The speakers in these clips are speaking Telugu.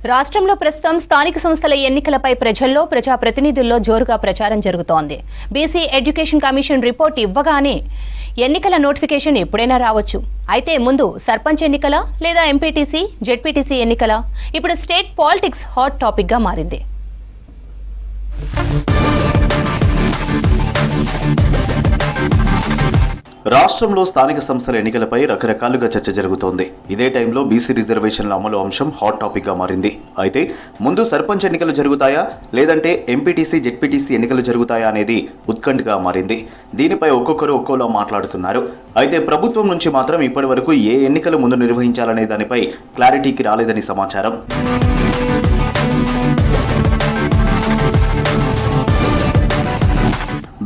రాష్ట్రంలో ప్రస్తుతం స్థానిక సంస్థల ఎన్నికలపై ప్రజల్లో ప్రజాప్రతినిధుల్లో జోరుగా ప్రచారం జరుగుతోంది. బీసీ ఎడ్యుకేషన్ కమిషన్ రిపోర్ట్ ఇవ్వగానే ఎన్నికల నోటిఫికేషన్ ఎప్పుడైనా రావచ్చు. అయితే ముందు సర్పంచ్ ఎన్నికల లేదా ఎంపీటీసీ, జెడ్పీటీసీ ఎన్నికల ఇప్పుడు స్టేట్ పాలిటిక్స్ హాట్ టాపిక్ గా మారింది. రాష్ట్రంలో స్థానిక సంస్థల ఎన్నికలపై రకరకాలుగా చర్చ జరుగుతోంది. ఇదే టైంలో బీసీ రిజర్వేషన్ల అమలు అంశం హాట్ టాపిక్ గా మారింది. అయితే ముందు సర్పంచ్ ఎన్నికలు జరుగుతాయా లేదంటే ఎంపీటీసీ, జెడ్పీటీసీ ఎన్నికలు జరుగుతాయా అనేది ఉత్కంఠగా మారింది. దీనిపై ఒక్కొక్కరు ఒక్కోలా మాట్లాడుతున్నారు. అయితే ప్రభుత్వం నుంచి మాత్రం ఇప్పటి వరకు ఏ ఎన్నికలు ముందు నిర్వహించాలనే దానిపై క్లారిటీకి రాలేదని సమాచారం.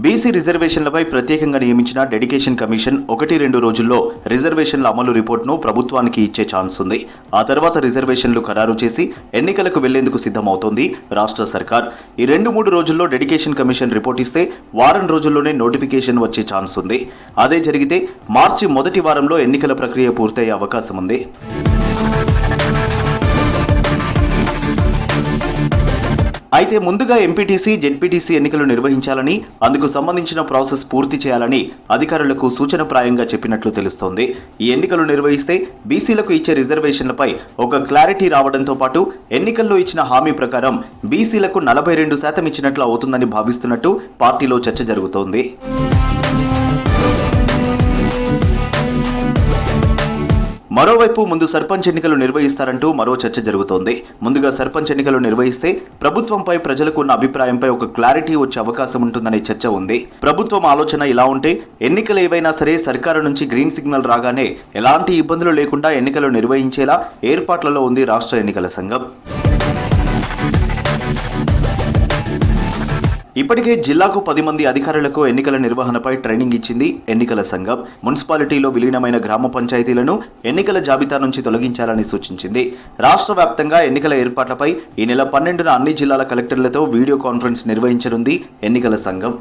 బీసీ రిజర్వేషన్లపై ప్రత్యేకంగా నియమించిన డెడికేషన్ కమిషన్ 1-2 రోజుల్లో రిజర్వేషన్ల అమలు రిపోర్టును ప్రభుత్వానికి ఇచ్చే ఛాన్స్ ఉంది. ఆ తర్వాత రిజర్వేషన్లు ఖరారు చేసి ఎన్నికలకు వెళ్లేందుకు సిద్ధమవుతోంది రాష్ట్ర సర్కార్. ఈ 2-3 రోజుల్లో డెడికేషన్ కమిషన్ రిపోర్ట్ ఇస్తే వారం రోజుల్లోనే నోటిఫికేషన్ వచ్చే ఛాన్స్ ఉంది. అదే జరిగితే మార్చి మొదటి వారంలో ఎన్నికల ప్రక్రియ పూర్తయ్యే అవకాశం ఉంది. అయితే ముందుగా ఎంపీటీసీ, జెడ్పీటీసీ ఎన్నికలు నిర్వహించాలని, అందుకు సంబంధించిన ప్రాసెస్ పూర్తి చేయాలని అధికారులకు సూచనప్రాయంగా చెప్పినట్లు తెలుస్తోంది. ఈ ఎన్నికలు నిర్వహిస్తే బీసీలకు ఇచ్చే రిజర్వేషన్లపై ఒక క్లారిటీ రావడంతో పాటు ఎన్నికల్లో ఇచ్చిన హామీ ప్రకారం బీసీలకు 42% ఇచ్చినట్లు అవుతుందని భావిస్తున్నట్టు పార్టీలో చర్చ జరుగుతోంది. మరోవైపు ముందు సర్పంచ్ ఎన్నికలు నిర్వహిస్తారంటూ మరో చర్చ జరుగుతోంది. ముందుగా సర్పంచ్ ఎన్నికలు నిర్వహిస్తే ప్రభుత్వంపై ప్రజలకు ఉన్న అభిప్రాయంపై ఒక క్లారిటీ వచ్చే అవకాశం ఉంటుందనే చర్చ ఉంది. ప్రభుత్వం ఆలోచన ఇలా ఉంటే ఎన్నికలు ఏవైనా సరే సర్కారు నుంచి గ్రీన్ సిగ్నల్ రాగానే ఎలాంటి ఇబ్బందులు లేకుండా ఎన్నికలు నిర్వహించేలా ఏర్పాట్లలో ఉంది రాష్ట్ర ఎన్నికల సంఘం. ఇప్పటికే జిల్లాకు 10 మంది అధికారులకు ఎన్నికల నిర్వహణపై ట్రైనింగ్ ఇచ్చింది ఎన్నికల సంఘం. మున్సిపాలిటీలో విలీనమైన గ్రామ పంచాయతీలను ఎన్నికల జాబితా నుంచి తొలగించాలని సూచించింది. రాష్ట్ర వ్యాప్తంగా ఎన్నికల ఏర్పాట్లపై ఈ నెల 12న అన్ని జిల్లాల కలెక్టర్లతో వీడియో కాన్ఫరెన్స్ నిర్వహించనుంది ఎన్నికల సంఘం.